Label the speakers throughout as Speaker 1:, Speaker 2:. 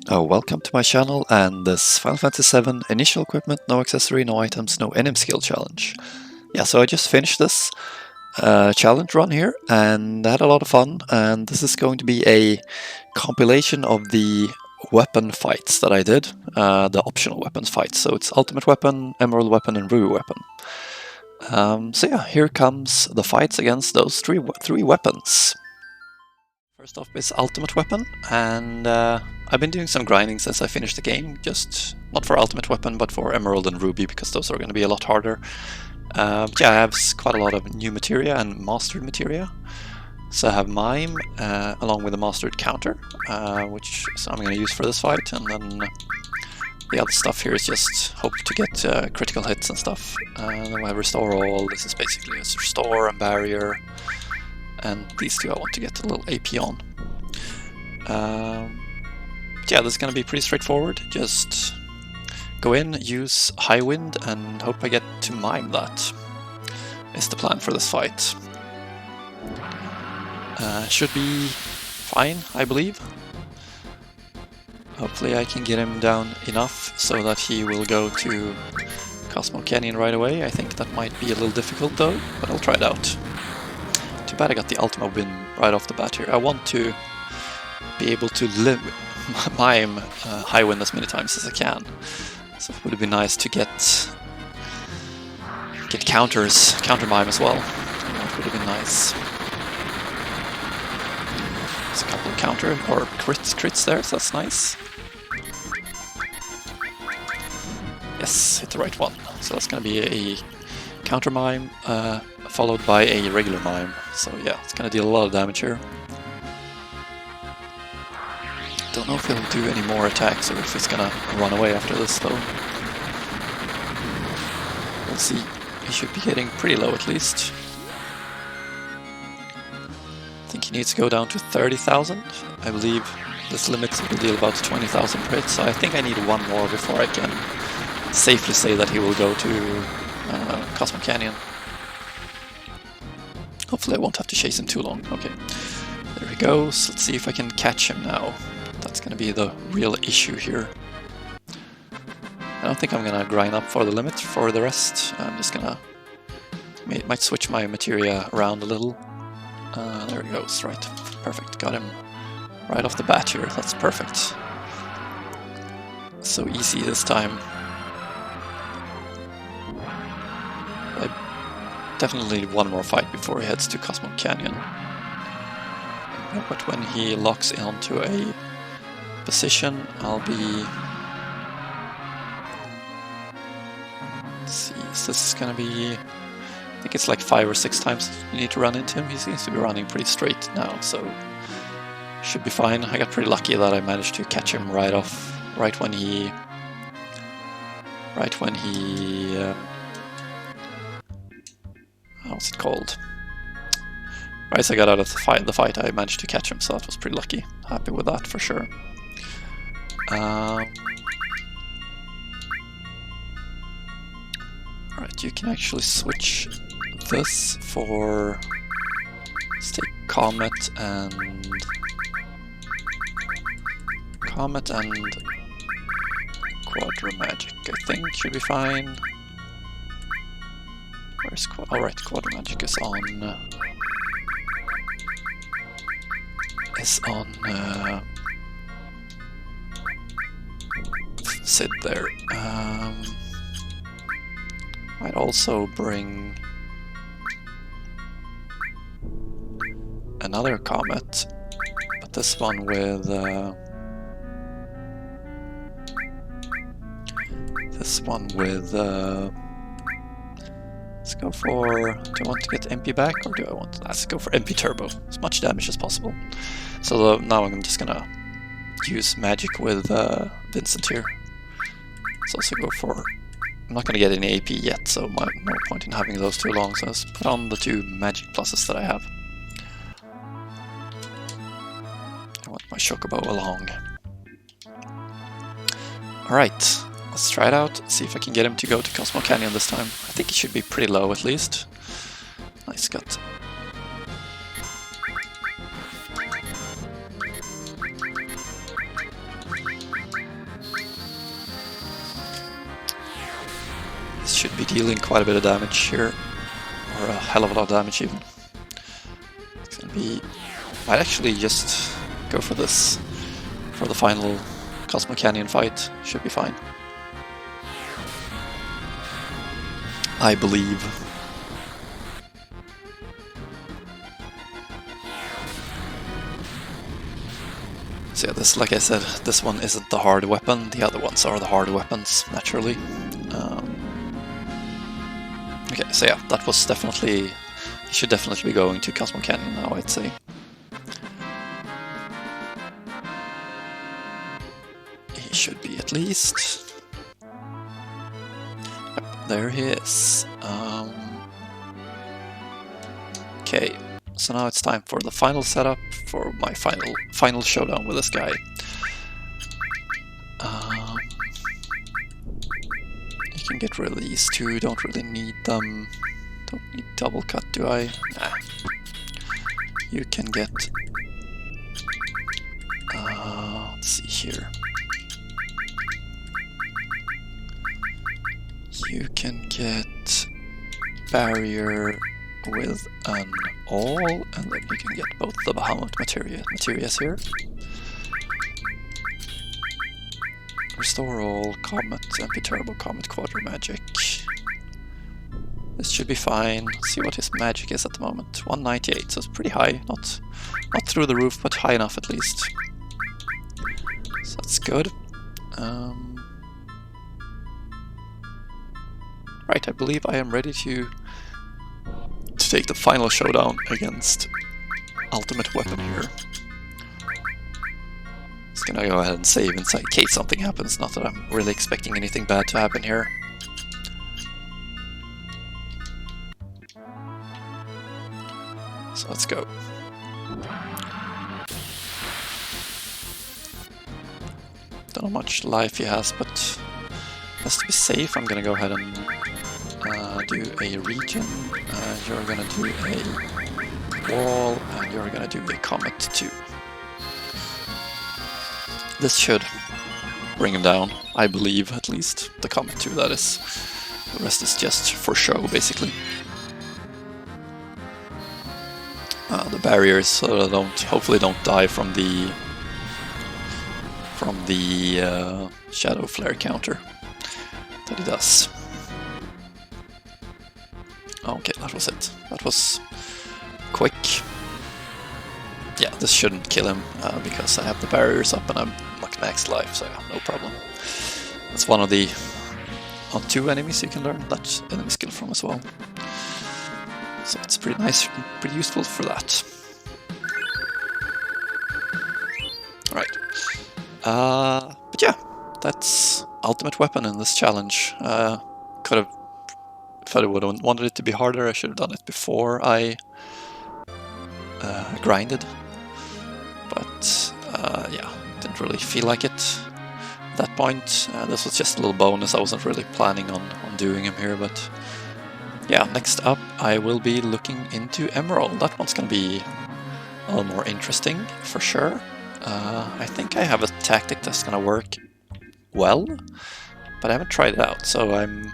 Speaker 1: Oh, welcome to my channel and this Final Fantasy VII initial equipment, no accessory, no items, no enemy skill challenge. Yeah, so I just finished this challenge run here and had a lot of fun, and this is going to be a compilation of the weapon fights that I did, the optional weapons fights. So it's Ultimate Weapon, Emerald Weapon and Ruby Weapon. So yeah, here comes the fights against those three weapons. First off is Ultimate Weapon, and I've been doing some grinding since I finished the game, just not for Ultimate Weapon but for Emerald and Ruby, because those are going to be a lot harder. Yeah, I have quite a lot of new materia and mastered materia. So I have Mime along with a mastered counter, which I'm going to use for this fight, and then the other stuff here is just hope to get critical hits and stuff. Then we have Restore All. This is basically a Restore and Barrier, and these two I want to get a little AP on. Yeah, this is going to be pretty straightforward. Just go in, use High Wind, and hope I get to Mime that. Is the plan for this fight. Should be fine, I believe. Hopefully I can get him down enough so that he will go to Cosmo Canyon right away. I think that might be a little difficult though, but I'll try it out. Too bad I got the Ultima win right off the bat here. I want to be able to Mime High Wind as many times as I can. So it would be nice to get counter Mime as well. That would have been nice. There's a couple of counter or crits there, so that's nice. Yes, hit the right one. So that's going to be a counter Mime followed by a regular Mime. So yeah, it's going to deal a lot of damage here. Don't know if he'll do any more attacks or if he's going to run away after this though. We'll see. He should be getting pretty low at least. I think he needs to go down to 30,000. I believe this limit will deal about 20,000 per hit, so I think I need one more before I can safely say that he will go to Cosmo Canyon. Hopefully I won't have to chase him too long. Okay, there he goes. Let's see if I can catch him now. That's going to be the real issue here. I don't think I'm going to grind up for the limit for the rest. I'm just going to... might switch my materia around a little. There he goes, right. Perfect, got him right off the bat here. That's perfect. So easy this time. I definitely need one more fight before he heads to Cosmo Canyon. But when he locks onto a position, I'll be... Let's see, is this gonna be... I think it's like 5 or 6 times you need to run into him. He seems to be running pretty straight now, so should be fine. I got pretty lucky that I managed to catch him right when he what's it called? Right as I got out of the fight, I managed to catch him, so that was pretty lucky. Happy with that for sure. Alright, you can actually switch this for... let's take Comet and Quadra Magic, I think should be fine. Where's alright, Quadra Magic is on Sid there. Might also bring another Comet, but this one with let's go for, do I want to get MP back or do I want, let's go for MP Turbo, as much damage as possible. So now I'm just gonna use magic with Vincent here. Let's also go for, I'm not gonna get any AP yet, so no point in having those too long, so let's put on the 2 magic pluses that I have. I want my Chocobo along. Alright. Let's try it out, see if I can get him to go to Cosmo Canyon this time. I think it should be pretty low at least. Nice cut. should be dealing quite a bit of damage here, or a hell of a lot of damage even. It's gonna be... I'd actually just go for this, for the final Cosmo Canyon fight. Should be fine. I believe. So yeah, this, like I said, this one isn't the hard weapon, the other ones are the hard weapons, naturally. Okay, so yeah, that was definitely... You should definitely be going to Cosmo Canyon now, I'd say. He should be, at least. Yep, there he is. Okay, so now it's time for the final setup for my final showdown with this guy. You can get rid of these two, don't really need them. Don't need double cut, do I? Nah. You can get... let's see here. You can get barrier with an all, and then you can get both the Bahamut materias here. Restore all, Comet, MP Turbo, Comet, Quadra Magic. This should be fine. Let's see what his magic is at the moment. 198, so it's pretty high. Not through the roof, but high enough at least. So that's good. Right, I believe I am ready to take the final showdown against Ultimate Weapon here. Just gonna go ahead and save in case something happens, not that I'm really expecting anything bad to happen here. So let's go. Don't know how much life he has, but just to be safe, I'm gonna go ahead and do a regen. You're gonna do a wall, and you're gonna do a comet too. This should bring him down, I believe, at least. The comet too, that is. The rest is just for show, basically. The barriers, so I hopefully don't die from the shadow flare counter that he does. Okay, that was it. That was quick. Yeah, this shouldn't kill him because I have the barriers up and I'm like max life, so yeah, no problem. That's one of the two enemies you can learn that enemy skill from as well. So it's pretty nice, pretty useful for that. Right. But yeah, that's Ultimate Weapon in this challenge. Could have, if I would have wanted it to be harder, I should have done it before I grinded. But yeah, didn't really feel like it at that point. This was just a little bonus. I wasn't really planning on doing him here, but yeah, next up I will be looking into Emerald. That one's gonna be a little more interesting for sure. I think I have a tactic that's gonna work well, but I haven't tried it out, so I'm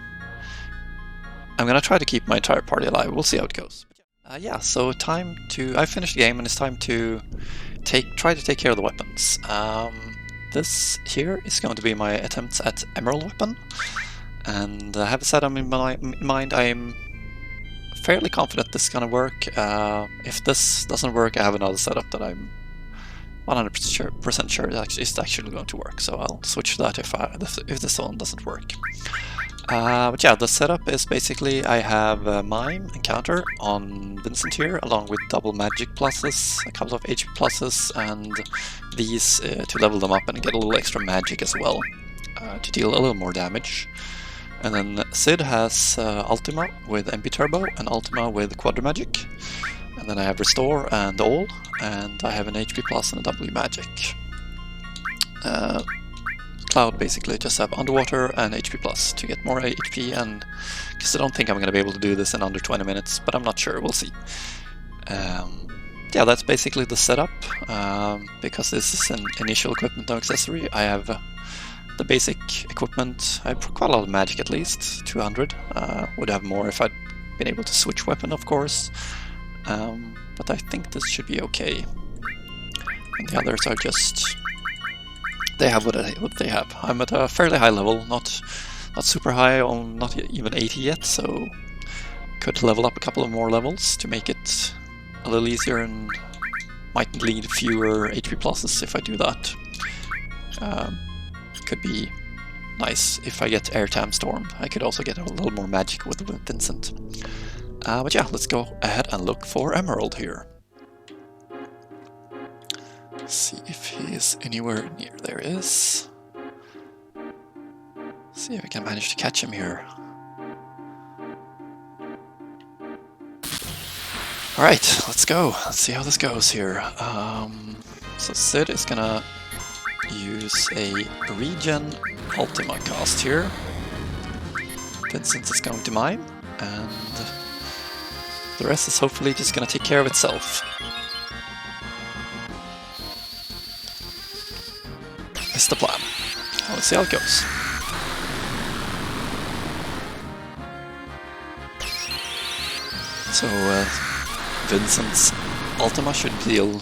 Speaker 1: gonna try to keep my entire party alive. We'll see how it goes. Yeah, so I finished the game and it's time to try to take care of the weapons. This here is going to be my attempts at Emerald Weapon, and I have a setup in mind. I'm fairly confident this is gonna work. If this doesn't work, I have another setup that I'm 100% sure it's actually going to work, so I'll switch to that if this one doesn't work. But yeah, the setup is basically I have Mime encounter on Vincent here, along with double magic pluses, a couple of HP pluses, and these to level them up and get a little extra magic as well, to deal a little more damage. And then Sid has Ultima with MP Turbo and Ultima with Quadra Magic. And then I have Restore and All, and I have an HP plus and a W Magic. Cloud basically just have Underwater and HP plus to get more HP, and because I don't think I'm going to be able to do this in under 20 minutes, but I'm not sure, we'll see. Yeah, that's basically the setup. Because this is an initial equipment, no accessory, I have the basic equipment. I have quite a lot of magic, at least 200. Would have more if I'd been able to switch weapon, of course. But I think this should be okay. And the others are just... they have what they have. I'm at a fairly high level, not super high, not even 80 yet, so could level up a couple of more levels to make it a little easier, and might need fewer HP pluses if I do that. Could be nice if I get Airtime Storm. I could also get a little more magic with Vincent. But yeah, let's go ahead and look for Emerald here. See if he is anywhere near. There he is. See if I can manage to catch him here. Alright, let's go. Let's see how this goes here. So Sid is gonna use a regen Ultima cast here. Vincent is going to Mime, and the rest is hopefully just gonna take care of itself. It's the plan. Let's see how it goes. So Vincent's Ultima should deal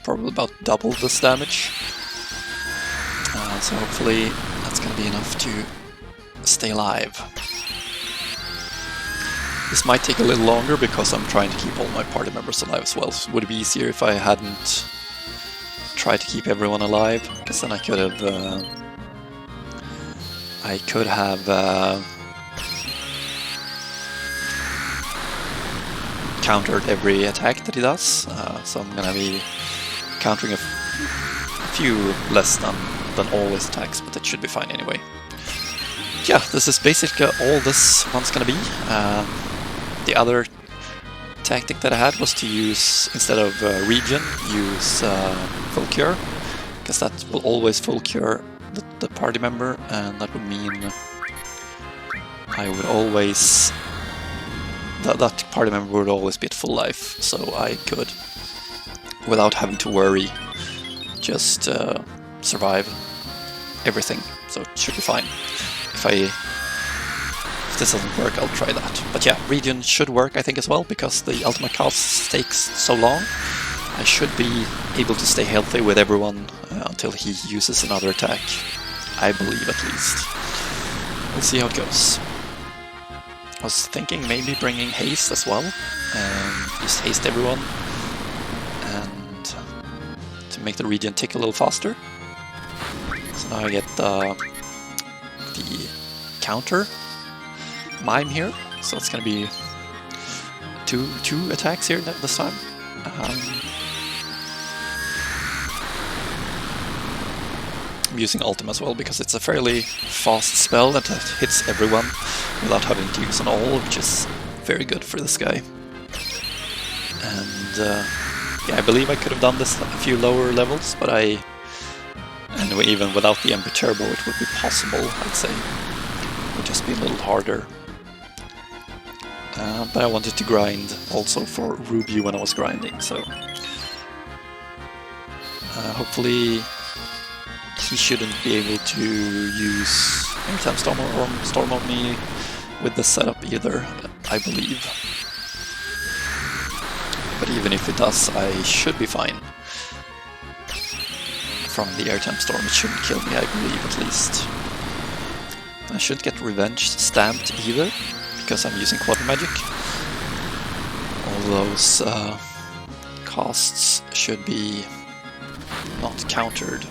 Speaker 1: probably about double this damage. So hopefully that's going to be enough to stay alive. This might take a little longer because I'm trying to keep all my party members alive as well. So it would be easier if I hadn't tried to keep everyone alive, because then I could have countered every attack that he does. So I'm gonna be countering a few less than all his attacks, but it should be fine anyway. Yeah, this is basically all this one's gonna be. The other tactic that I had was to use, instead of regen, use full cure, because that will always full cure the party member, and that would mean I would always... that party member would always be at full life, so I could, without having to worry, just survive everything, so it should be fine. If this doesn't work, I'll try that. But yeah, regen should work, I think, as well, because the ultimate cast takes so long. I should be able to stay healthy with everyone until he uses another attack, I believe, at least. We'll see how it goes. I was thinking maybe bringing haste as well, and just haste everyone, and to make the regen tick a little faster. So now I get the counter Mime here, so it's gonna be two attacks here this time. I'm using Ultima as well because it's a fairly fast spell that hits everyone without having to use an all, which is very good for this guy. And yeah, I believe I could have done this at a few lower levels, but anyway, even without the MP Turbo it would be possible, I'd say. It would just be a little harder. But I wanted to grind also for Ruby when I was grinding, so hopefully he shouldn't be able to use Airtime Storm on me with this setup either, I believe. But even if it does, I should be fine. From the Airtime Storm, it shouldn't kill me, I believe, at least. I shouldn't get Revenge stamped either, because I'm using Quad Magic. All those costs should be not countered.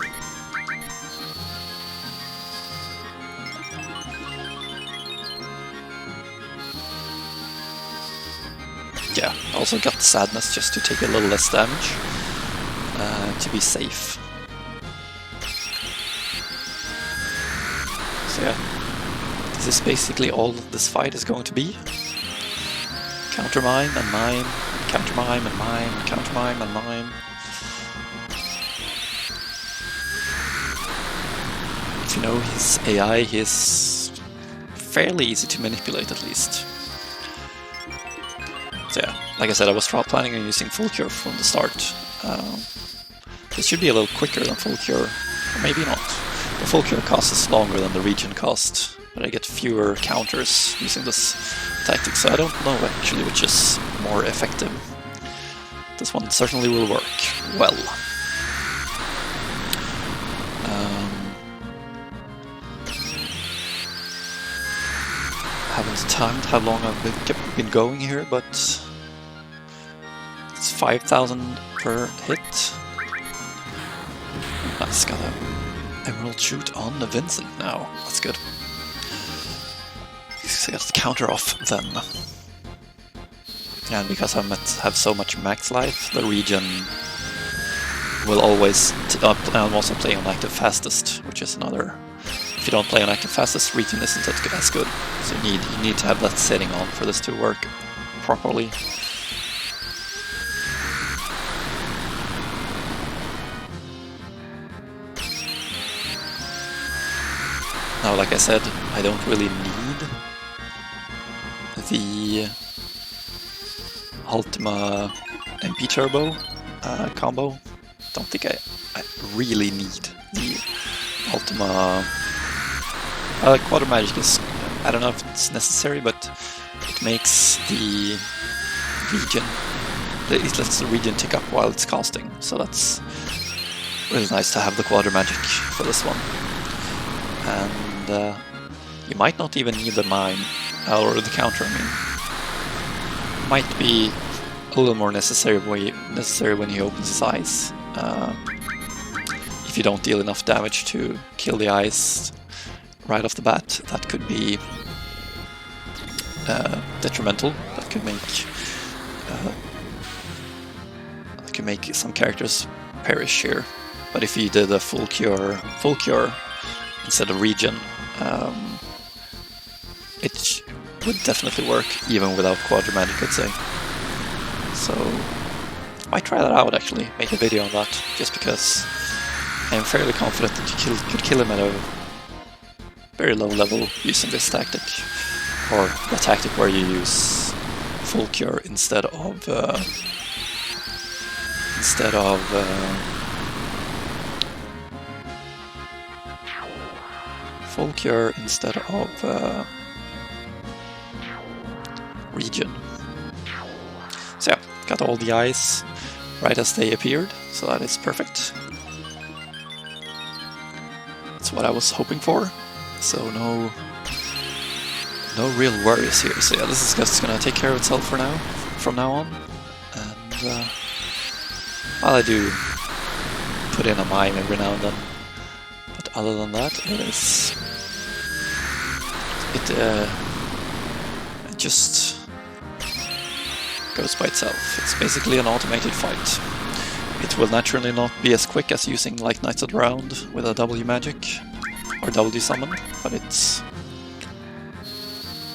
Speaker 1: Yeah, I also got Sadness just to take a little less damage, to be safe. So yeah, this is basically all this fight is going to be. Counter Mime and Mime, counter Mime and Mime, counter Mime and Mime. If you know his AI, he's fairly easy to manipulate, at least. So yeah, like I said, I was planning on using full cure from the start. This should be a little quicker than full cure, or maybe not. The full cure cost is longer than the regen cost, but I get fewer counters using this tactic, so I don't know actually which is more effective. This one certainly will work well. Haven't timed how long I've been going here, but it's 5,000 per hit. Nice, got an emerald shoot on the Vincent now. That's good. I got the counter off then. And because I have so much max life, the regen will always... I'm also playing on active fastest, which is another... If you don't play on active fastest, regen isn't as good. So you need to have that setting on for this to work properly. Now, like I said, I don't really need the Ultima MP Turbo combo. Don't think I really need the Ultima... Quarter Magic is... I don't know if it's necessary, but it makes the regen... It lets the regen tick up while it's casting, so that's really nice to have the Quarter Magic for this one. And you might not even need the Mime, or the counter, I mean. Might be a little more necessary when he opens his eyes. If you don't deal enough damage to kill the eyes right off the bat, that could be detrimental. That could make some characters perish here. But if you did a full cure instead of regen, it would definitely work even without Quadra Magic, I'd say. So I might try that out actually, make a video on that, just because I am fairly confident that you could kill him at a very low level using this tactic, or the tactic where you use full cure instead of full cure instead of regen. So yeah, got all the eyes right as they appeared, so that is perfect. That's what I was hoping for. So no real worries here. So yeah, this is just gonna take care of itself for now, from now on. And well, I do put in a Mime every now and then, but other than that, it just goes by itself. It's basically an automated fight. It will naturally not be as quick as using like Knights of the Round with a W magic or W summon, but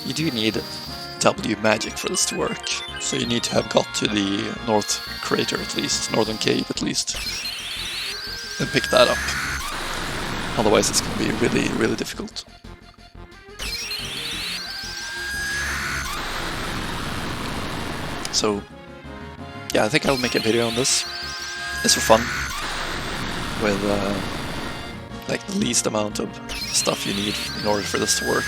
Speaker 1: you do need W magic for this to work. So you need to have got to the North Crater at least, Northern Cave at least, and pick that up. Otherwise it's going to be really, really difficult. So yeah, I think I'll make a video on this. It's for fun, with like the least amount of stuff you need in order for this to work.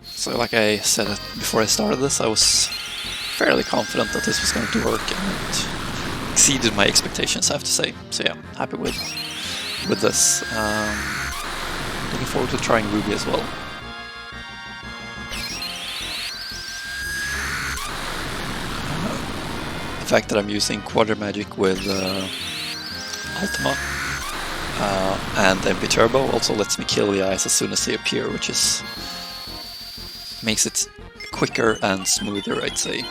Speaker 1: So like I said before I started this, I was fairly confident that this was going to work, and it exceeded my expectations, I have to say. So yeah, happy with this. Looking forward to trying Ruby as well. The fact that I'm using Quadra Magic with Ultima and MP Turbo also lets me kill the eyes as soon as they appear, which makes it quicker and smoother, I'd say.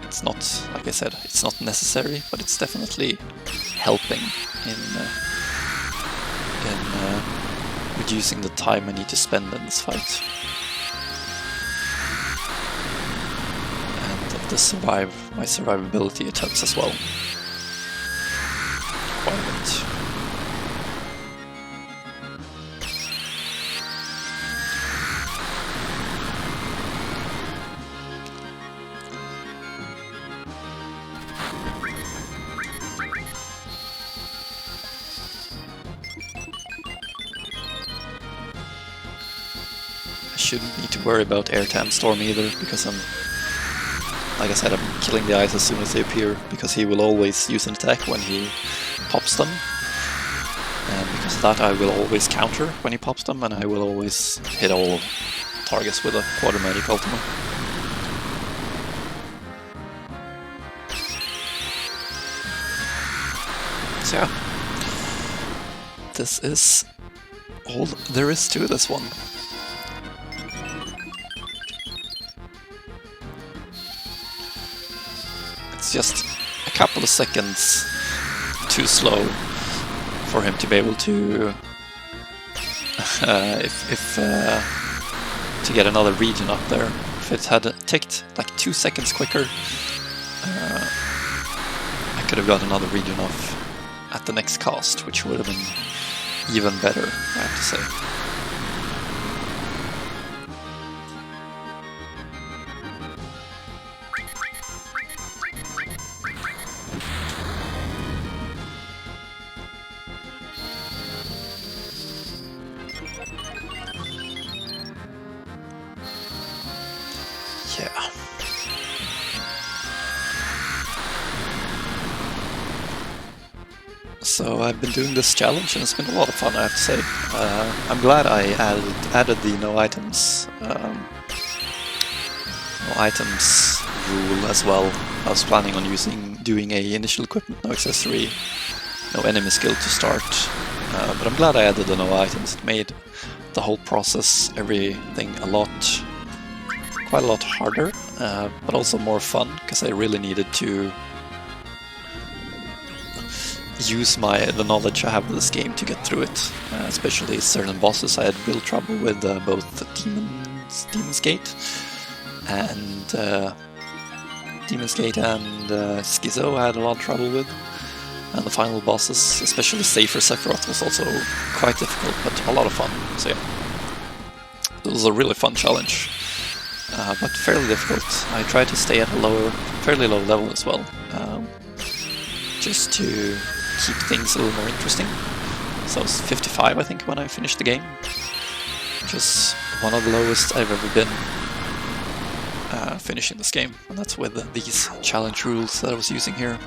Speaker 1: It's not, like I said, it's not necessary, but it's definitely helping in reducing the time I need to spend in this fight. And my survivability it helps as well. Quite a bit. shouldn't need to worry about Airtam Storm either, because like I said, I'm killing the ice as soon as they appear, because he will always use an attack when he pops them. And because of that, I will always counter when he pops them, and I will always hit all targets with a quarter magic ultima. So yeah, this is all there is to this one. It's just a couple of seconds too slow for him to be able to to get another region up there. If it had ticked like 2 seconds quicker, I could have got another region off at the next cast, which would have been even better, I have to say. Yeah. So I've been doing this challenge and it's been a lot of fun, I have to say. I'm glad I added the no items rule as well. I was planning on doing a initial equipment, no accessory, no enemy skill to start. But I'm glad I added the no items. It made the whole process, everything quite a lot harder, but also more fun, because I really needed to use the knowledge I have of this game to get through it. Especially certain bosses I had real trouble with, both Demon's Gate and Schizo I had a lot of trouble with. And the final bosses, especially Safer Sephiroth, was also quite difficult, but a lot of fun. So yeah, it was a really fun challenge, but fairly difficult. I tried to stay at a fairly low level as well, just to keep things a little more interesting. So I was 55, I think, when I finished the game, which is one of the lowest I've ever been finishing this game, and that's with these challenge rules that I was using here.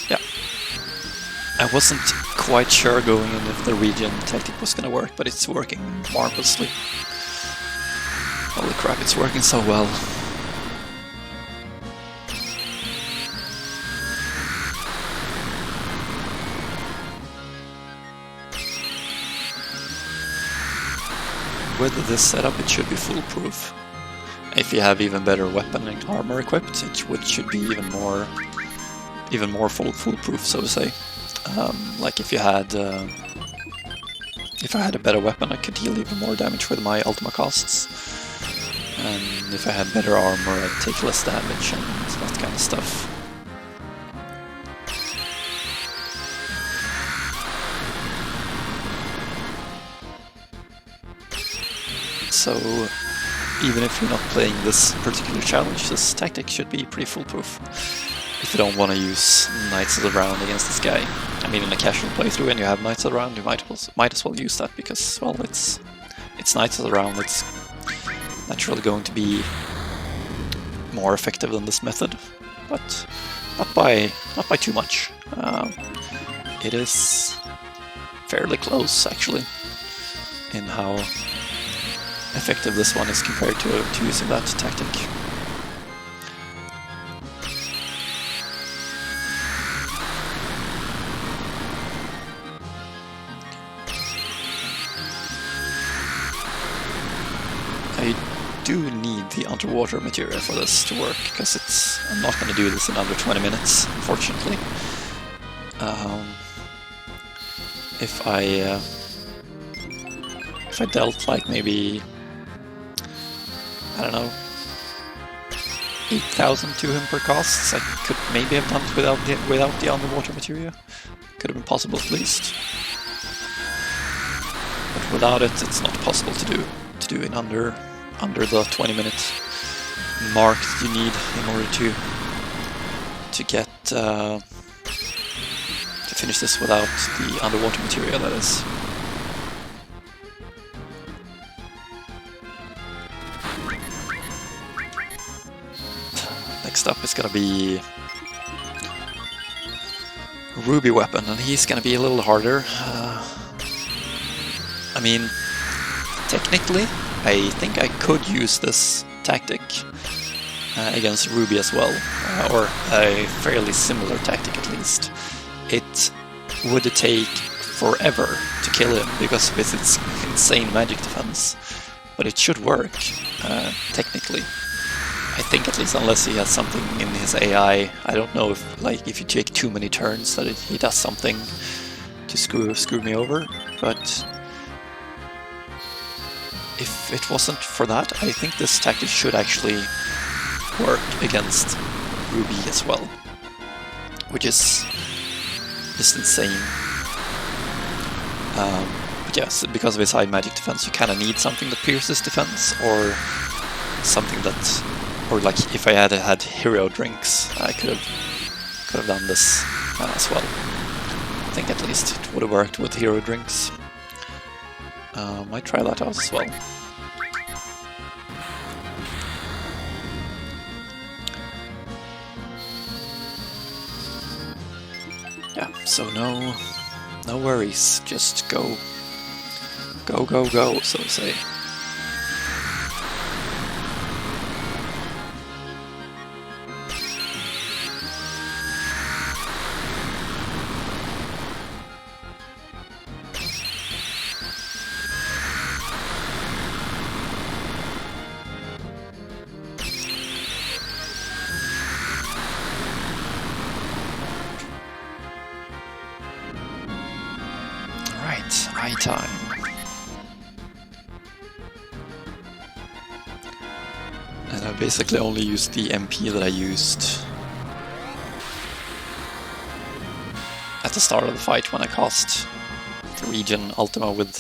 Speaker 1: Yeah, I wasn't quite sure going in if the region tactic was gonna work, but it's working marvelously. Holy crap, it's working so well. With this setup, it should be foolproof. If you have even better weapon and armor equipped, it should be even more foolproof, so to say. Like if I had a better weapon, I could deal even more damage with my ultima costs. And if I had better armor, I'd take less damage and that kind of stuff. So even if you're not playing this particular challenge, this tactic should be pretty foolproof. If you don't want to use Knights of the Round against this guy. I mean, in a casual playthrough and you have Knights of the Round, you might as well use that, because, well, it's Knights of the Round. It's naturally going to be more effective than this method, but not by too much. It is fairly close, actually, in how effective this one is compared to using that tactic. I do need the underwater materia for this to work, because I'm not going to do this in under 20 minutes, unfortunately. If I dealt like maybe, I don't know, 8,000 to him per costs, I could maybe have done it without the underwater materia. Could have been possible at least. But without it, it's not possible to do in under under the 20-minute mark that you need in order to get to finish this without the underwater materia, that is. Next up is gonna be Ruby Weapon, and he's gonna be a little harder. I mean, technically, I think I could use this tactic against Ruby as well, or a fairly similar tactic at least. It would take forever to kill him because of its insane magic defense, but it should work, technically. I think, at least, unless he has something in his AI. I don't know if, like, if you take too many turns that he does something to screw me over, but if it wasn't for that, I think this tactic should actually work against Ruby as well, which is just insane. But yes, because of his high magic defense, you kind of need something that pierces defense, or something that, or like if I had had hero drinks, I could have done this as well. I think at least it would have worked with hero drinks. Might try that out as well. Yeah, so no worries, just go, so to say. Eye time. And I basically only used the MP that I used at the start of the fight when I cast the regen Ultima with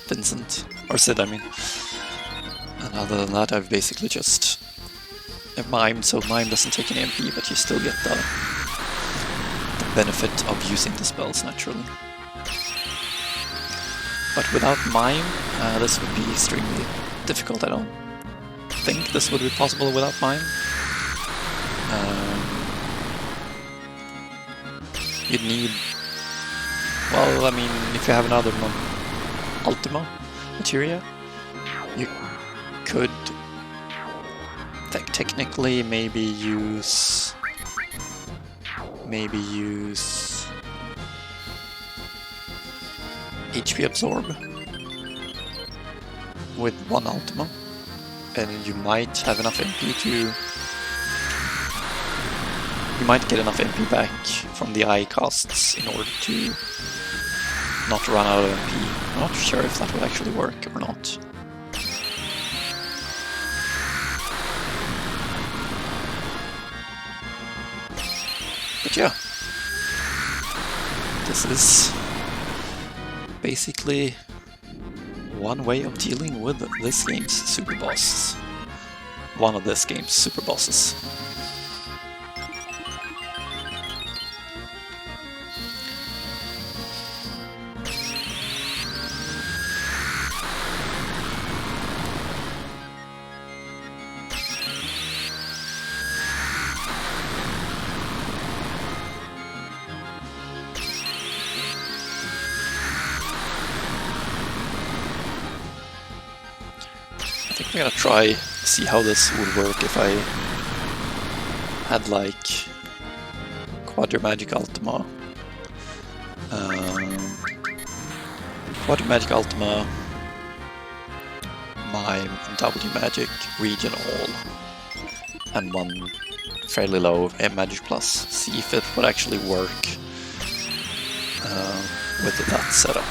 Speaker 1: Vincent, or Cid, I mean. And other than that, I've basically just Mime, so Mime doesn't take any MP, but you still get the benefit of using the spells naturally. But without Mime, this would be extremely difficult. I don't think this would be possible without Mime. You'd need... well, I mean, if you have another Ultima materia, you could technically maybe use HP absorb with one Ultima, and you might have enough MP to... you might get enough MP back from the eye casts in order to not run out of MP. I'm not sure if that would actually work or not. But yeah, this is basically one way of dealing with this game's super bosses. One of this game's super bosses. I'm gonna try see how this would work if I had like Quadrimagic Ultima, Mime, W Magic, Regen all, and one fairly low Magic Plus. See if it would actually work with that setup.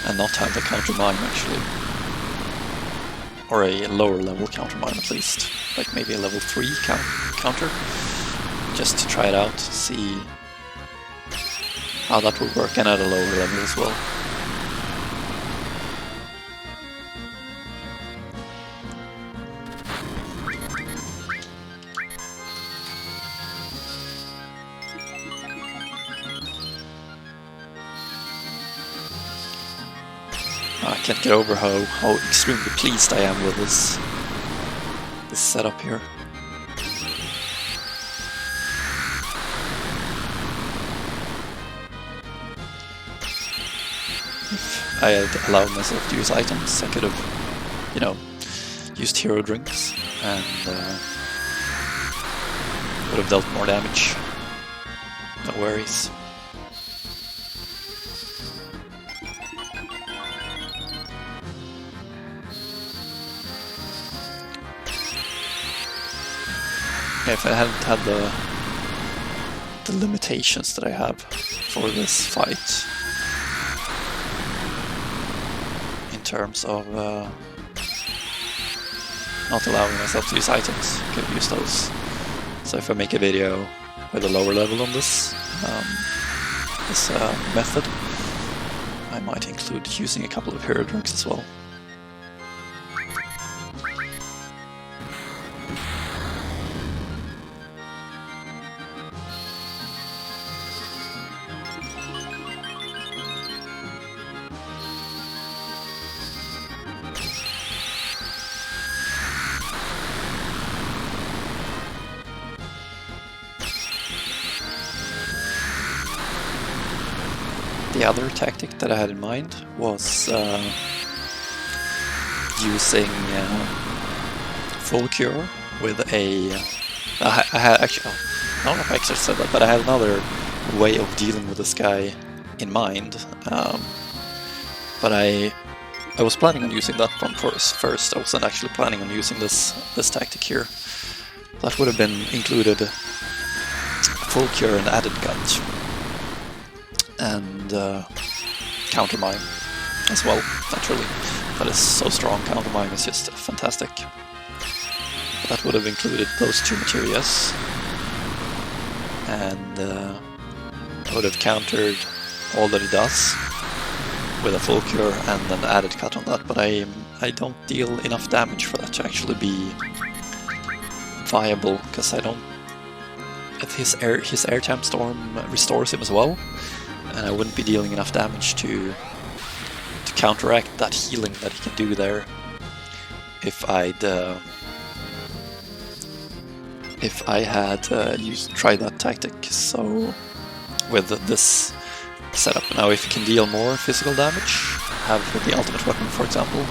Speaker 1: And not have the counter Mime actually. Or a lower level counter Mime at least. Like maybe a level 3 counter. Just to try it out, see how that would work, and at a lower level as well. I can't get over how extremely pleased I am with this setup here. If I had allowed myself to use items, I could have, you know, used hero drinks and would have dealt more damage. No worries. If I hadn't had the limitations that I have for this fight in terms of not allowing myself to use items, I could have used those. So if I make a video with a lower level on this method, I might include using a couple of hero drinks as well. The other tactic that I had in mind was using full cure with a... I had actually... I don't know if I actually said that, but I had another way of dealing with this guy in mind. But I was planning on using that one first. I wasn't actually planning on using this tactic here. That would have been included full cure and added gut. And counter Mime as well, naturally. That is so strong, counter Mime is just fantastic. But that would have included those two materias. And I would have countered all that it does with a full cure and then added cut on that, but I don't deal enough damage for that to actually be viable, because I don't... His airtime storm restores him as well. And I wouldn't be dealing enough damage to counteract that healing that he can do there if I had tried that tactic. So with this setup now, if you can deal more physical damage, have the ultimate weapon, for example,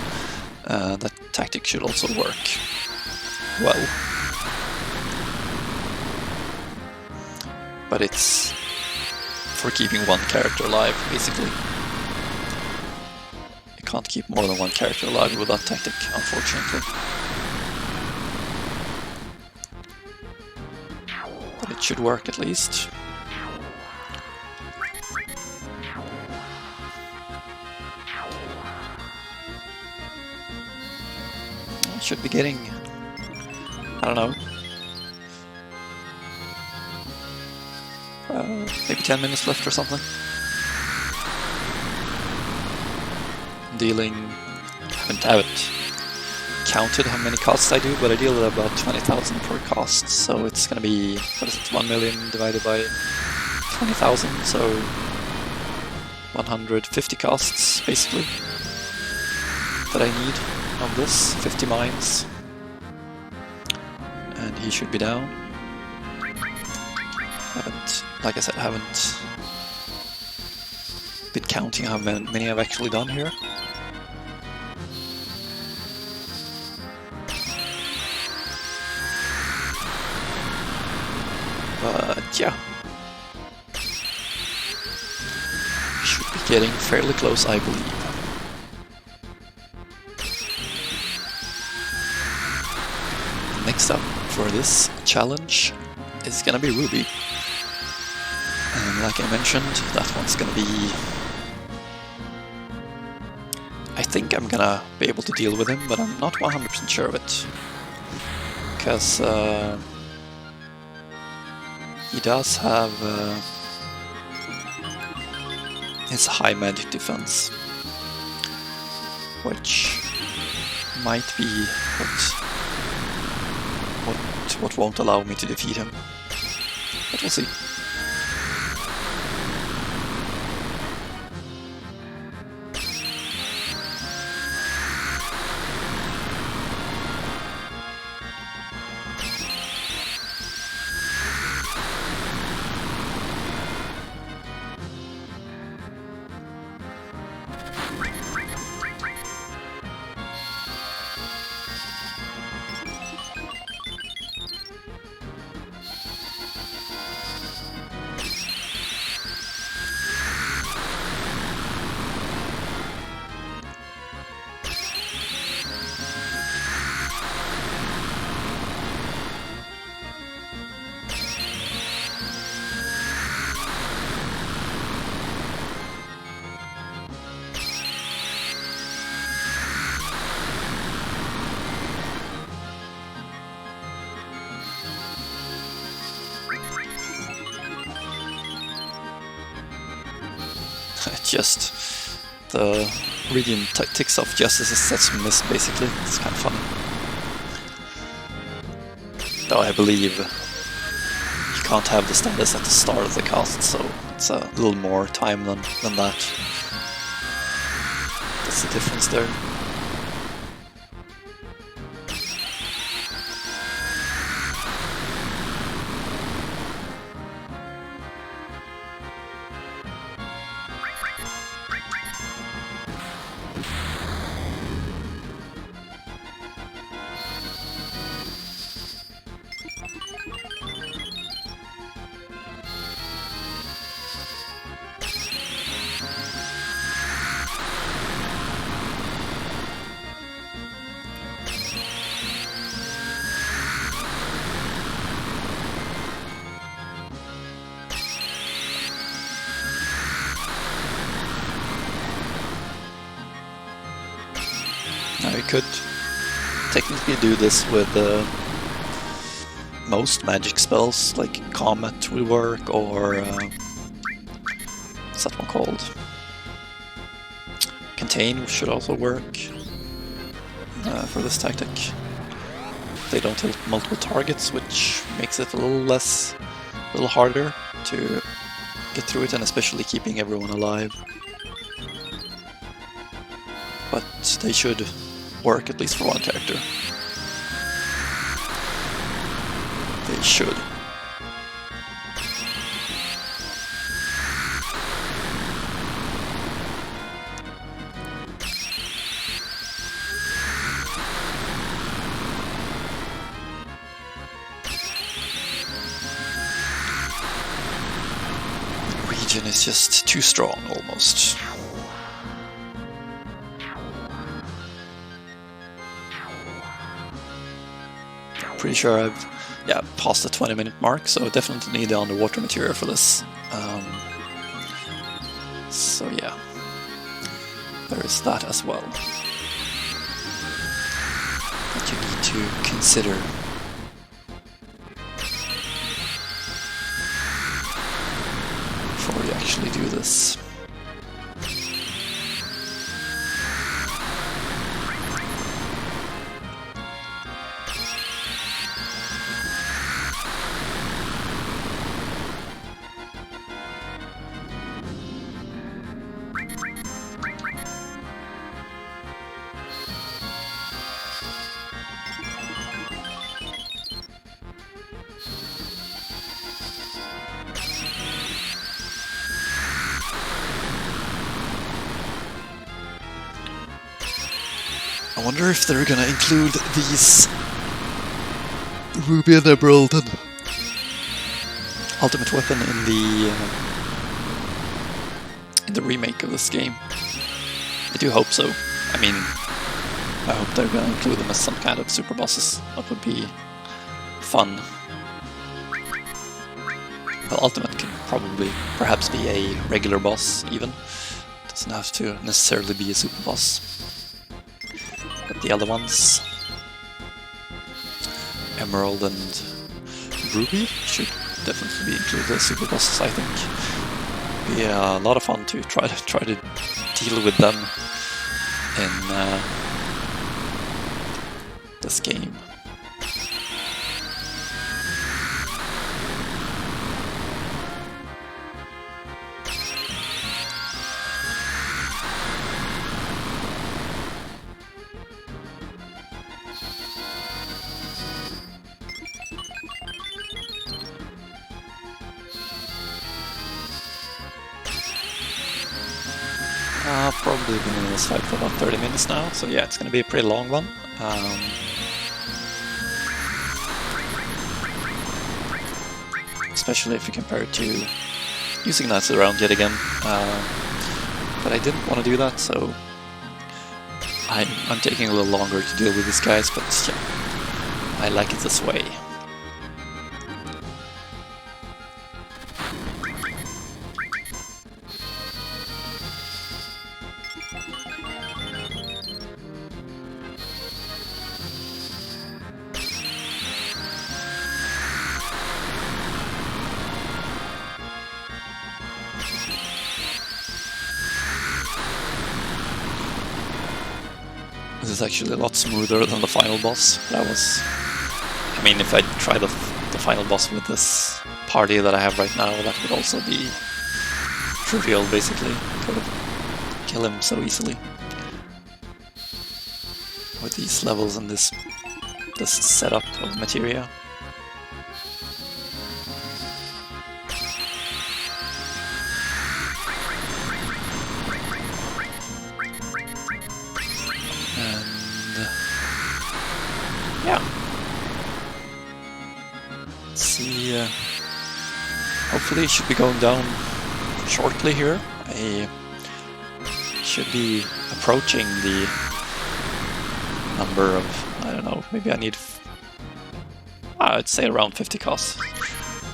Speaker 1: that tactic should also work well. But it's for keeping one character alive, basically. You can't keep more than one character alive with that tactic, unfortunately. But it should work at least. I should be getting... I don't know. Maybe 10 minutes left or something. Dealing... I haven't counted how many costs I do, but I deal at about 20,000 per cost, so it's gonna be... what is it? 1 million divided by 20,000, so 150 costs, basically, that I need on this. 50 mines. And he should be down. Like I said, I haven't been counting how many I've actually done here. But yeah, should be getting fairly close, I believe. Next up for this challenge is gonna be Ruby. And like I mentioned, that one's gonna be... I think I'm gonna be able to deal with him, but I'm not 100% sure of it. Because he does have his high magic defense, which might be what won't allow me to defeat him. But we'll see. just the region ticks off just as a sets miss, basically. It's kind of funny. Though I believe you can't have the status at the start of the cast, so it's a little more time than that. That's the difference there. Now you could technically do this with most magic spells, like Comet will work, or what's that one called? Contain should also work for this tactic. They don't hit multiple targets, which makes it a little harder to get through it, and especially keeping everyone alive. But they should work at least for one character. They should. The region is just too strong, almost. Pretty sure I've passed the 20-minute mark, so definitely need the underwater materia for this. So yeah, there is that as well that you need to consider. Before you actually do this. I wonder if they're gonna include these Ruby and Emerald and Ultimate Weapon in the remake of this game. I do hope so. I mean, I hope they're gonna include them as some kind of super bosses. That would be fun. Well, Ultimate can perhaps be a regular boss even. Doesn't have to necessarily be a super boss. But the other ones, Emerald and Ruby, should definitely be included as super bosses, I think. Be a lot of fun to try to deal with them in this game. Probably been in this fight for about 30 minutes now, so yeah, it's going to be a pretty long one. Especially if you compare it to using Knights around yet again. But I didn't want to do that, so I'm taking a little longer to deal with these guys, but yeah, I like it this way. This is actually a lot smoother than the final boss. That was... I mean, if I try the final boss with this party that I have right now, that would also be trivial, basically. Could kill him so easily. With these levels and this setup of materia. Yeah. Let's see. Hopefully it should be going down shortly here. I should be approaching the number of, I don't know, maybe I need, I'd say around 50 costs.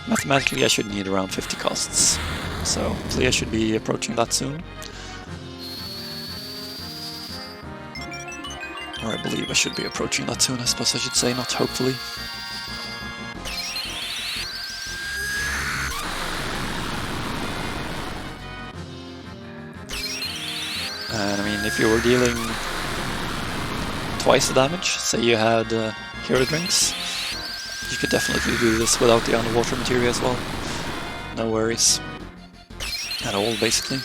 Speaker 1: Mathematically I should need around 50 costs. So hopefully I should be approaching that soon. Or I believe I should be approaching that soon, I suppose I should say, not hopefully. And I mean, if you were dealing twice the damage, say you had hero drinks, you could definitely do this without the underwater materia as well. No worries. At all, basically.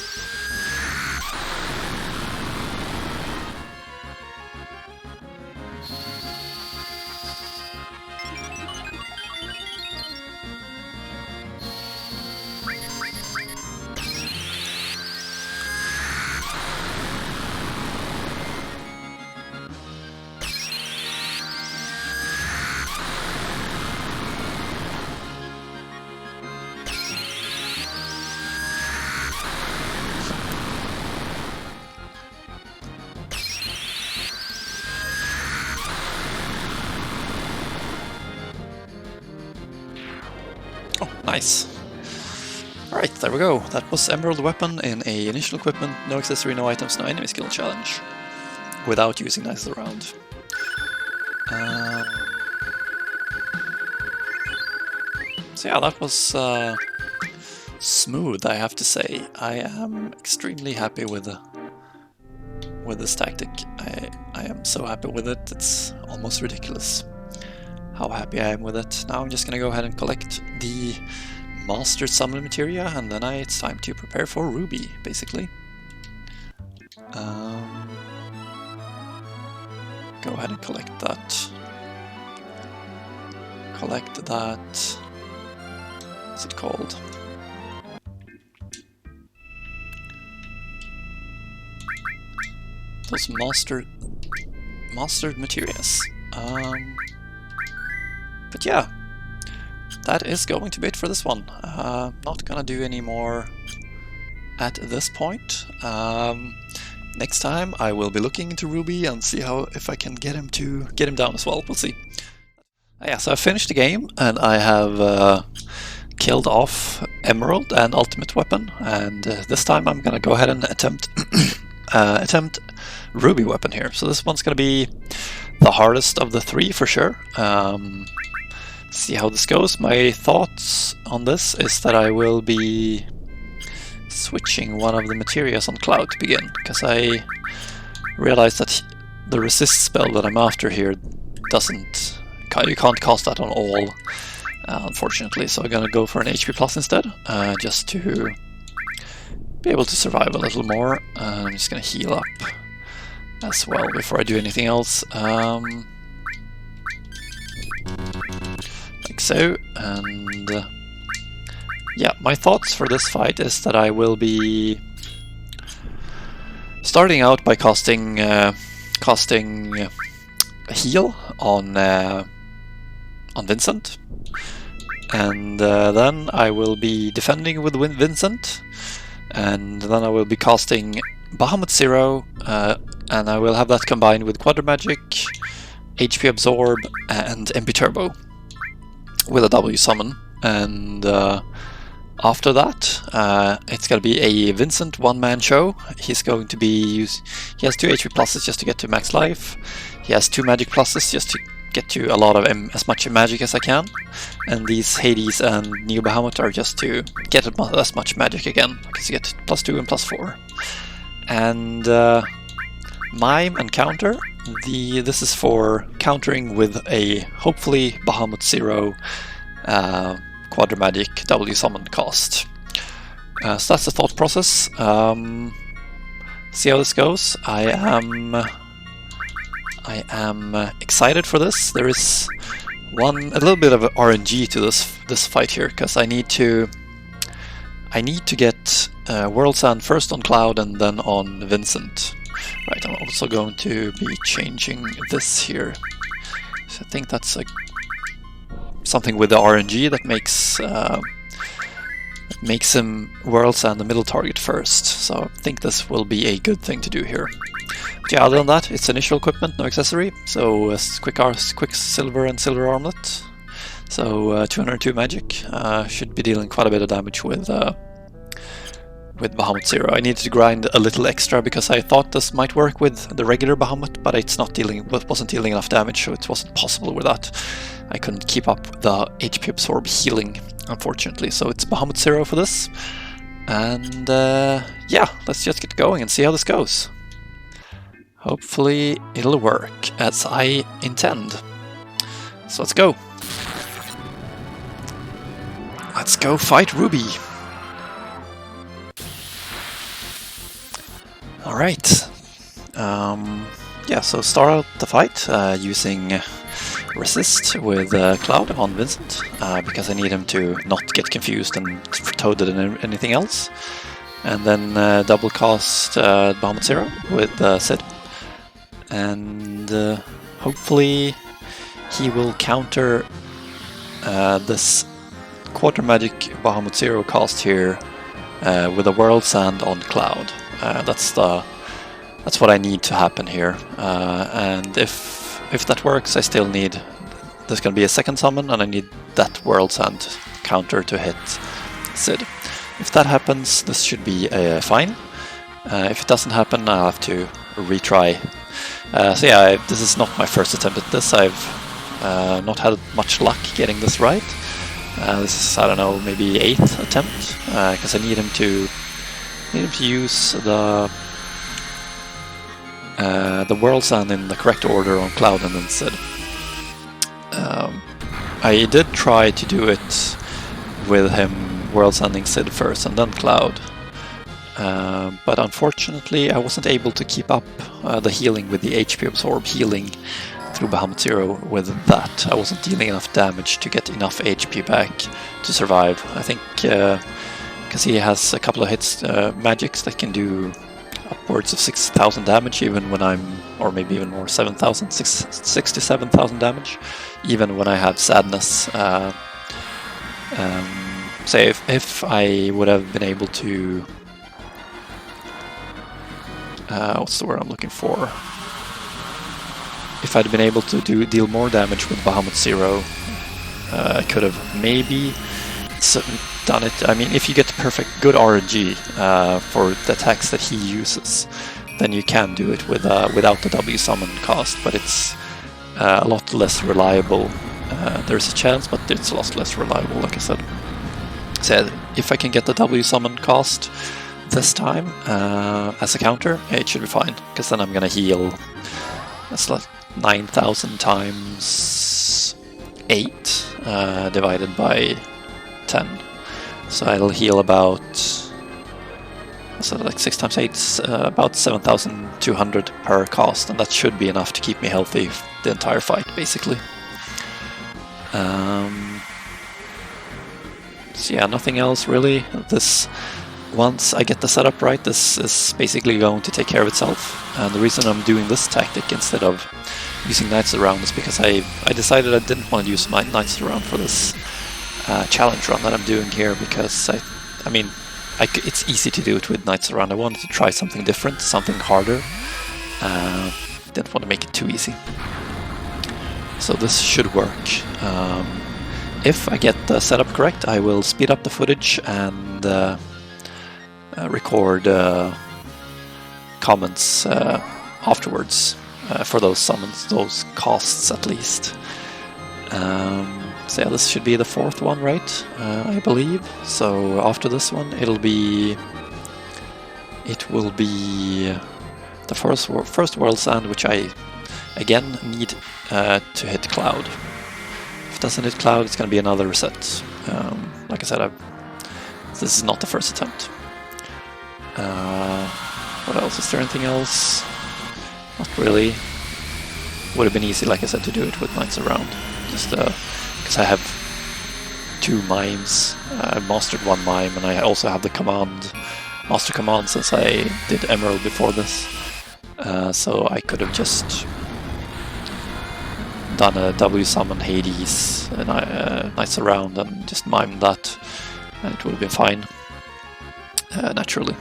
Speaker 1: Nice. Alright, there we go. That was Emerald Weapon in a initial equipment, no accessory, no items, no enemy skill challenge. Without using Knights of the Round. So yeah, that was smooth, I have to say. I am extremely happy with this tactic. I am so happy with it, it's almost ridiculous how happy I am with it. Now I'm just gonna go ahead and collect the mastered summon materia, and then it's time to prepare for Ruby, basically. Go ahead and collect that. Collect that. What's it called? Those mastered materias. But yeah, that is going to be it for this one. Not gonna do any more at this point. Next time I will be looking into Ruby and see if I can get him down as well. We'll see. Yeah, so I finished the game and I have killed off Emerald and Ultimate Weapon, and this time I'm gonna go ahead and attempt Ruby Weapon here. So this one's gonna be the hardest of the three for sure. See how this goes. My thoughts on this is that I will be switching one of the materias on Cloud to begin, because I realized that the resist spell that I'm after here you can't cast that on all, unfortunately, so I'm gonna go for an HP plus instead, just to be able to survive a little more. I'm just gonna heal up as well before I do anything else. Like so, and yeah, my thoughts for this fight is that I will be starting out by casting a heal on Vincent, and then I will be defending with Vincent, and then I will be casting Bahamut Zero, and I will have that combined with Quadra Magic, HP Absorb, and MP Turbo with a W summon. And after that, it's gonna be a Vincent one-man show. He's going to be he has 2 HP pluses just to get to max life. He has 2 magic pluses just to get to a lot of as much magic as I can. And these Hades and Neo Bahamut are just to get as much magic again, because you get +2 and +4. And Mime and Counter this is for countering with a hopefully Bahamut 0 Quadramagic W summon cost. So that's the thought process. See how this goes. I am excited for this. There is a little bit of RNG to this fight here, because I need to get World Sand first on Cloud and then on Vincent. Right, I'm also going to be changing this here. So I think that's something with the RNG that makes him World Sand the middle target first. So I think this will be a good thing to do here. But yeah, other than that, it's initial equipment, no accessory. So quick silver and silver armlet. So 202 magic. Should be dealing quite a bit of damage with Bahamut 0. I needed to grind a little extra because I thought this might work with the regular Bahamut, but wasn't dealing enough damage, so it wasn't possible with that. I couldn't keep up the HP absorb healing, unfortunately. So it's Bahamut 0 for this. And yeah, let's just get going and see how this goes. Hopefully it'll work as I intend. So let's go. Let's go fight Ruby. Alright. Yeah, so start out the fight using Resist with Cloud on Vincent, because I need him to not get confused and toad it in anything else. And then double cast Bahamut 0 with Sid. And hopefully he will counter this Quarter Magic Bahamut 0 cast here with a World Sand on Cloud. That's what I need to happen here. And if that works, I still need... There's going to be a second summon, and I need that World Sand counter to hit Sid. If that happens, this should be fine. If it doesn't happen, I'll have to retry. So yeah, this is not my first attempt at this. I've not had much luck getting this right. This is, I don't know, maybe 8th attempt, because I need him to use the World Sand in the correct order on Cloud and then Sid. I did try to do it with him World Sanding Sid first and then Cloud, but unfortunately I wasn't able to keep up the healing with the HP absorb healing through Bahamut 0 with that. I wasn't dealing enough damage to get enough HP back to survive. I think because he has a couple of hits, magics that can do upwards of 6,000 damage even when or maybe even more, 7,000, 6 to 7,000 damage, even when I have Sadness. So if I would have been able to... what's the word I'm looking for? If I'd been able to deal more damage with Bahamut 0, I could have maybe done it. I mean, if you get the perfect good RNG for the attacks that he uses, then you can do it without the W summon cost, but it's a lot less reliable. There's a chance, but it's a lot less reliable, like I said. So if I can get the W summon cost this time as a counter, it should be fine, because then I'm gonna heal. That's like 9,000 times 8 divided by 10. So I'll heal about, so like 6 times 8 is about 7,200 per cast, and that should be enough to keep me healthy the entire fight, basically. So yeah, nothing else really. Once I get the setup right, this is basically going to take care of itself. And the reason I'm doing this tactic instead of using Knights Around is because I decided I didn't want to use my Knights Around for this challenge run that I'm doing here, because I mean, it's easy to do it with Knights Around. I wanted to try something different, something harder. Didn't want to make it too easy. So this should work. If I get the setup correct, I will speed up the footage and record comments afterwards for those summons, those costs at least. So yeah, this should be the 4th one, right? I believe. So after this one, it will be the first World Sand, which I again need to hit Cloud. If it doesn't hit Cloud, it's going to be another reset. Like I said, this is not the first attempt. What else? Is there anything else? Not really. Would have been easy, like I said, to do it with Knights Around. Just because I have 2 mimes. I mastered 1 mime, and I also have the master command since I did Emerald before this. So I could have just done a W summon Hades, Knights Around, and just mimed that, and it would have been fine. Naturally,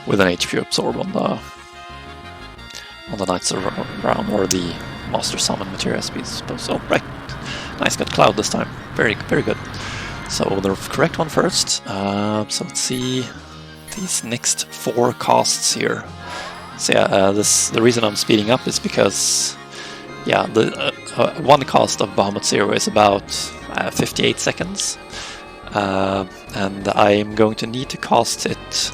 Speaker 1: with an HP absorb on the Knights Around or the Master Summon materia speed, I suppose. So right, nice, got Cloud this time. Very good. So the correct one first. So let's see these next 4 casts here. So yeah, the reason I'm speeding up is because yeah, the one cast of Bahamut Zero is about 58 seconds, and I'm going to need to cast it.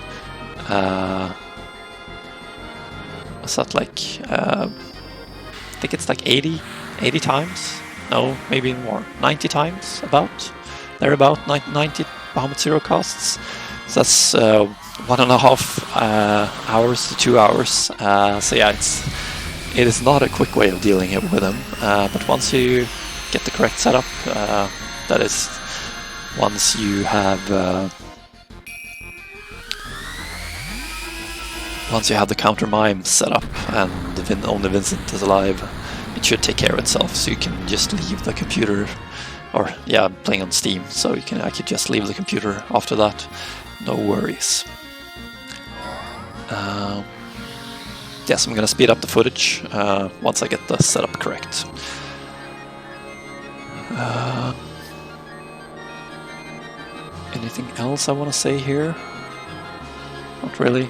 Speaker 1: What's that, like? I think it's like 80 times. No, maybe more. 90 times, they're about 90 Bahamut Zero casts. So that's 1.5 hours to 2 hours. So yeah, it is not a quick way of dealing with them. But once you get the correct setup, that is, once you have the counter mime set up and only Vincent is alive, it should take care of itself. So you can just leave the computer. Or yeah, I'm playing on Steam, so I could just leave the computer after that, no worries. Yes, I'm gonna speed up the footage once I get the setup correct. Anything else I want to say here? Not really.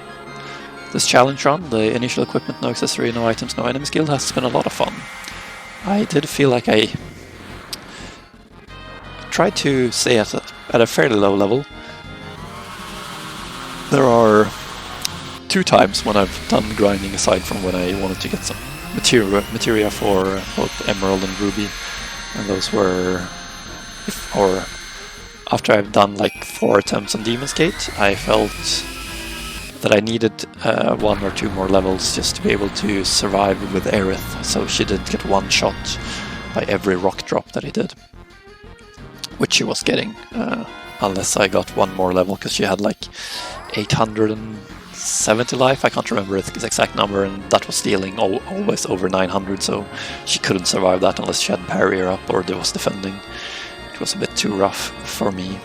Speaker 1: This challenge run, the initial equipment, no accessory, no items, no enemy skill, has been a lot of fun. I did feel like I tried to stay at a fairly low level. There are 2 times when I've done grinding aside from when I wanted to get some materia for both Emerald and Ruby, and those were after I've done like 4 attempts on Demon's Gate, I felt that I needed 1 or 2 more levels just to be able to survive with Aerith, so she didn't get one shot by every rock drop that he did, which she was getting, unless I got 1 more level, because she had like 870 life, I can't remember the exact number, and that was stealing always over 900, so she couldn't survive that unless she had barrier up or was defending. It was a bit too rough for me.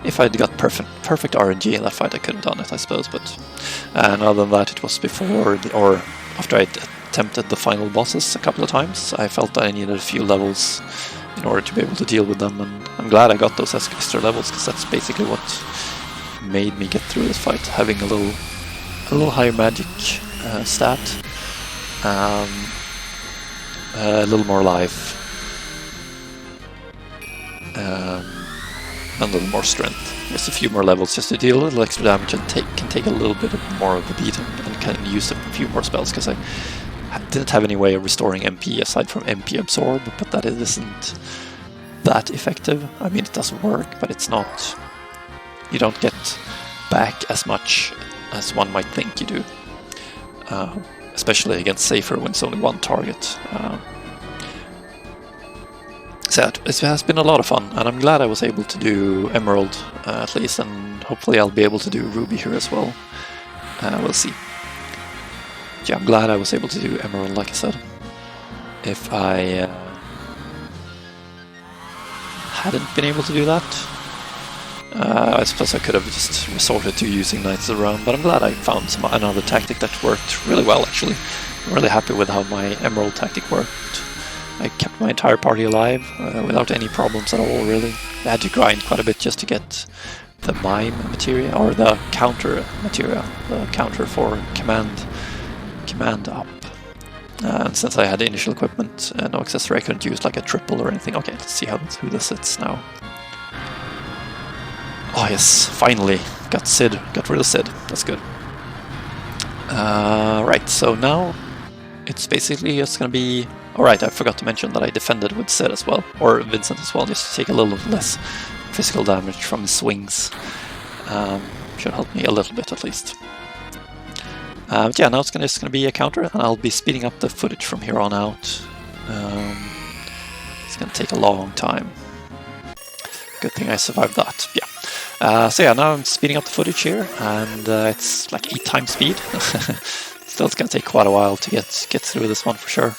Speaker 1: If I'd got perfect RNG in that fight, I could have done it, I suppose, but other than that, it was before or after I'd attempted the final bosses a couple of times. I felt I needed a few levels in order to be able to deal with them, and I'm glad I got those extra levels, because that's basically what made me get through this fight, having a little higher magic stat, a little more life, and a little more strength. Just a few more levels just to deal a little extra damage and can take a little bit more of a beating, and can use a few more spells, because I didn't have any way of restoring MP aside from MP absorb, but that isn't that effective. I mean, it does work, but it's not. You don't get back as much as one might think you do, especially against Safer when it's only 1 target. So it has been a lot of fun, and I'm glad I was able to do Emerald at least, and hopefully I'll be able to do Ruby here as well. We'll see. Yeah, I'm glad I was able to do Emerald, like I said. If I hadn't been able to do that, I suppose I could have just resorted to using Knights Around, but I'm glad I found another tactic that worked really well, actually. I'm really happy with how my Emerald tactic worked. I kept my entire party alive without any problems at all, really. I had to grind quite a bit just to get the Mime materia, or the counter materia, the counter for command up. And since I had the initial equipment and no accessory, I couldn't use like a triple or anything. Okay, let's see who this is now. Oh yes, finally got rid of Sid. That's good. Right, so now it's basically just gonna be... Alright, I forgot to mention that I defended with Cait as well, or Vincent as well, just to take a little less physical damage from his swings. Should help me a little bit at least. But yeah, now it's just gonna be a counter, and I'll be speeding up the footage from here on out. It's gonna take a long time. Good thing I survived that, yeah. So yeah, now I'm speeding up the footage here, and it's like 8 times speed. Still, it's gonna take quite a while to get through this one for sure.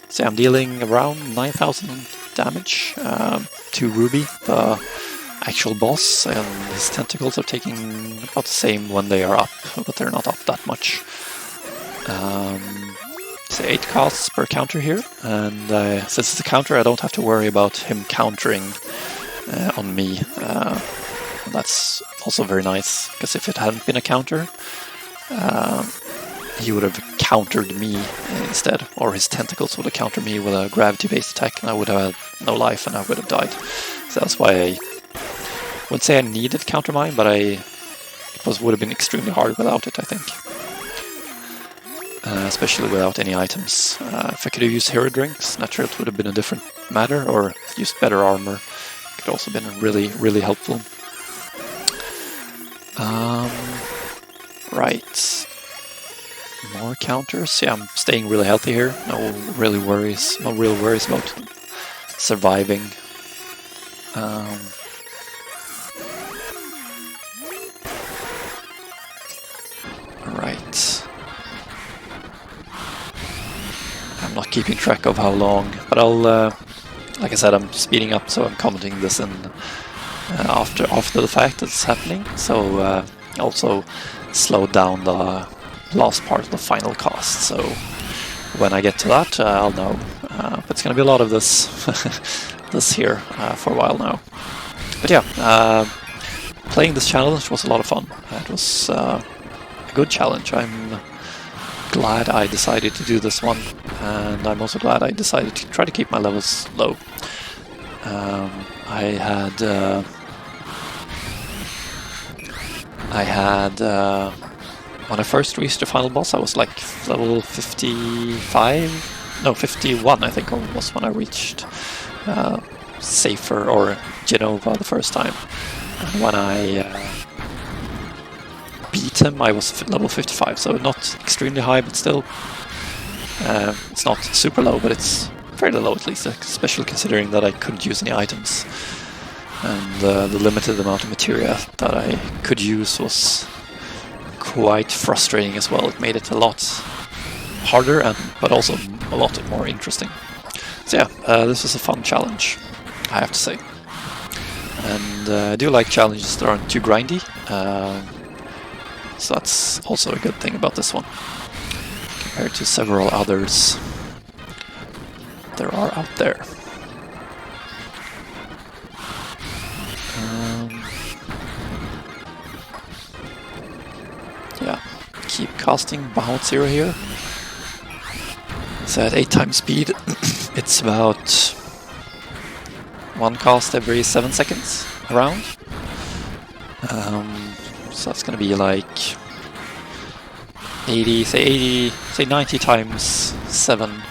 Speaker 1: So I'm dealing around 9,000 damage to Ruby, the actual boss, and his tentacles are taking about the same when they are up, but they're not up that much. So 8 casts per counter here, and since it's a counter, I don't have to worry about him countering on me. That's also very nice, because if it hadn't been a counter, he would have countered me instead, or his tentacles would have countered me with a gravity-based attack, and I would have had no life and I would have died. So that's why I wouldn't say I needed counter Mime, but it would have been extremely hard without it, I think. Especially without any items. If I could have used hero drinks, naturally it would have been a different matter, or used better armor. It could also have been really, really helpful. Right. More counters. Yeah, I'm staying really healthy here. No real worries about surviving. Right. I'm not keeping track of how long, but I'll, like I said, I'm speeding up, so I'm commenting this in after the fact that it's happening. So also slow down the last part of the final cast. So when I get to that, I'll know. But it's gonna be a lot of this, this here for a while now. But yeah, playing this challenge was a lot of fun. It was a good challenge. I'm glad I decided to do this one, and I'm also glad I decided to try to keep my levels low. I had when I first reached the final boss, I was like level 55, no 51 I think it was when I reached Safer or Genova the first time. And when I beat him, I was level 55, so not extremely high, but still, it's not super low, but it's fairly low at least, especially considering that I couldn't use any items. And the limited amount of materia that I could use was quite frustrating as well. It made it a lot harder, but also a lot more interesting. So yeah, this was a fun challenge, I have to say. And I do like challenges that aren't too grindy. So that's also a good thing about this one, compared to several others there are out there. Yeah, keep casting Bahamut Zero here. So at 8 times speed, it's about 1 cast every 7 seconds around. So that's gonna be like say 90 times 7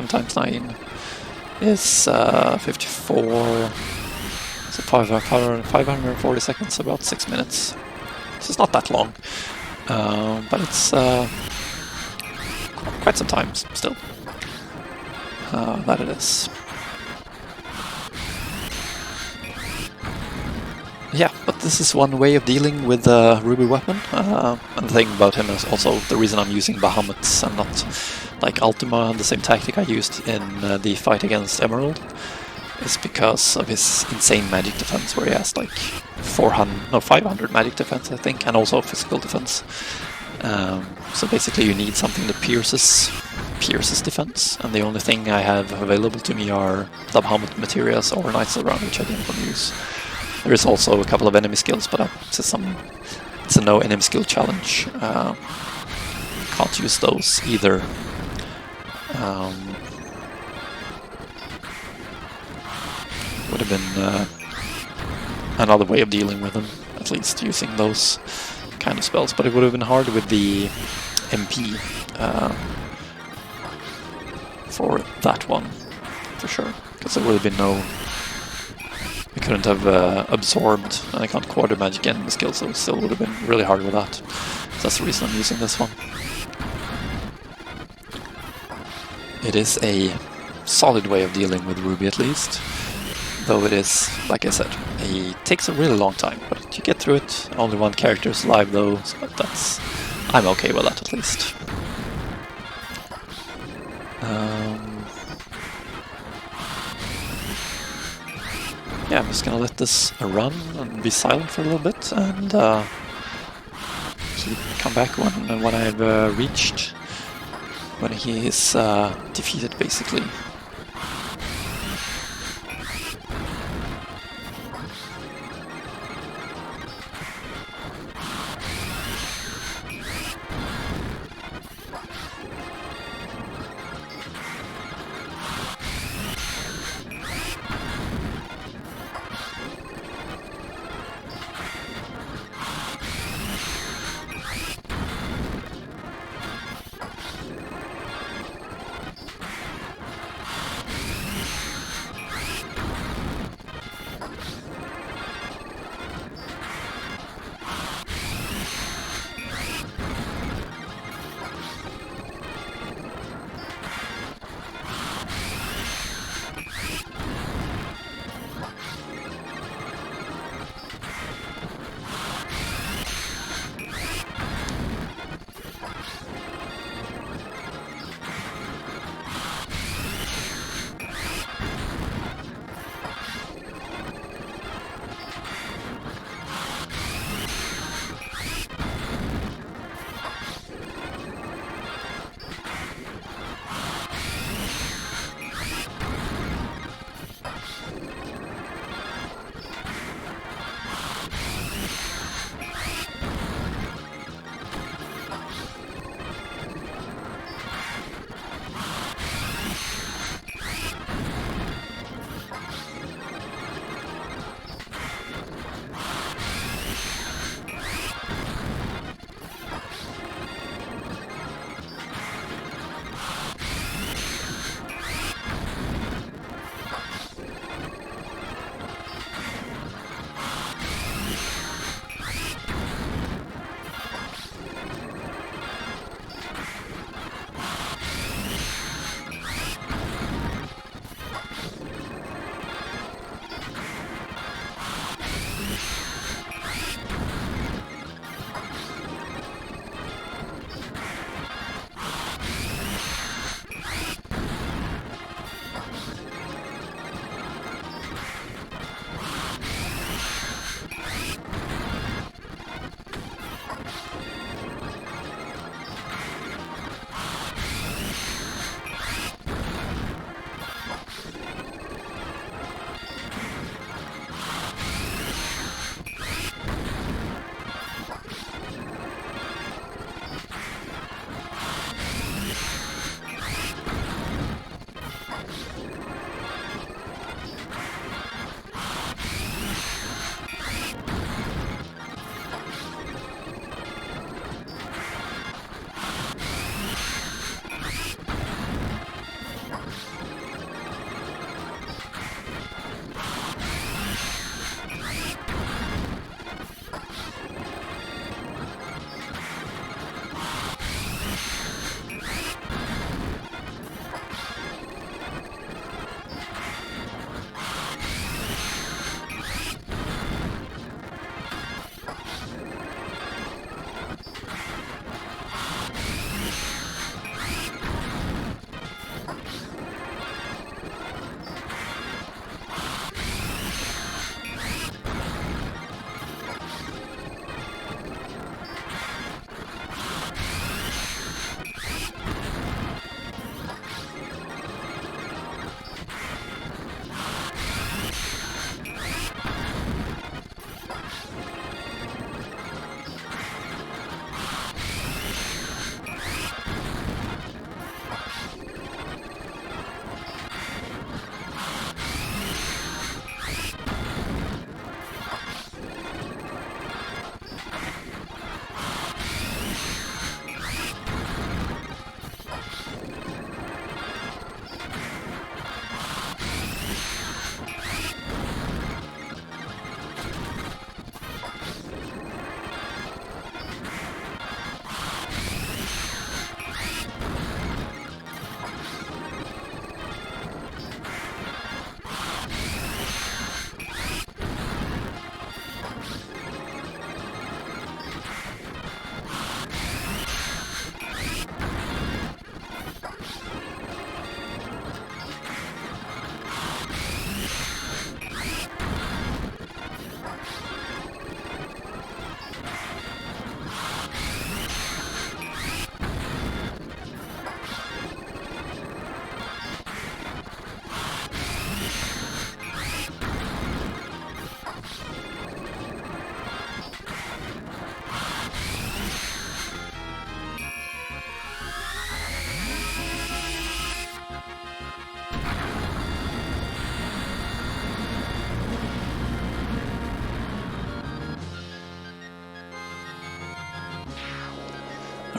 Speaker 1: times 9 is 54, so 540 seconds, about 6 minutes. So it's not that long, but it's quite some time still, that it is. Yeah, but this is one way of dealing with the Ruby weapon. And the thing about him is also the reason I'm using Bahamuts and not like Ultima, the same tactic I used in the fight against Emerald, is because of his insane magic defense, where he has like 500 magic defense, I think, and also physical defense. So basically you need something that pierces defense, and the only thing I have available to me are the Bahamut Materias or Knights of the Round, which I didn't want to use. There is also a couple of enemy skills, but it's a no enemy skill challenge. Can't use those either. Would have been another way of dealing with them, at least using those. kind of spells, but it would have been hard with the MP for that one, for sure, because there would have been no... I couldn't have absorbed, and I can't quarter magic in the skill, so it still would have been really hard with that. So that's the reason I'm using this one. It is a solid way of dealing with Ruby at least, though it is, like I said, it takes a really long time, but you get through it. Only one character is alive though, so I'm okay with that at least. Yeah, I'm just gonna let this run and be silent for a little bit, and come back when I've reached when he is defeated, basically.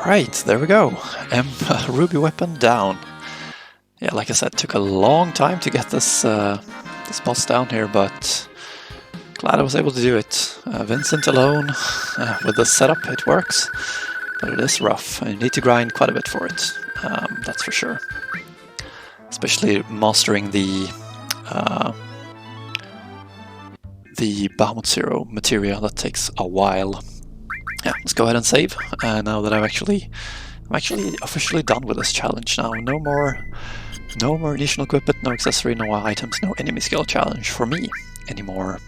Speaker 1: Alright, there we go. Ruby weapon down. Yeah, like I said, it took a long time to get this this boss down here, but glad I was able to do it. Vincent alone, with the setup, it works, but it is rough. I need to grind quite a bit for it, that's for sure. Especially mastering the Bahamut Zero materia, that takes a while. Yeah, let's go ahead and save. Now that I'm actually officially done with this challenge now. No more additional equipment, no accessory, no items, no enemy skill challenge for me anymore.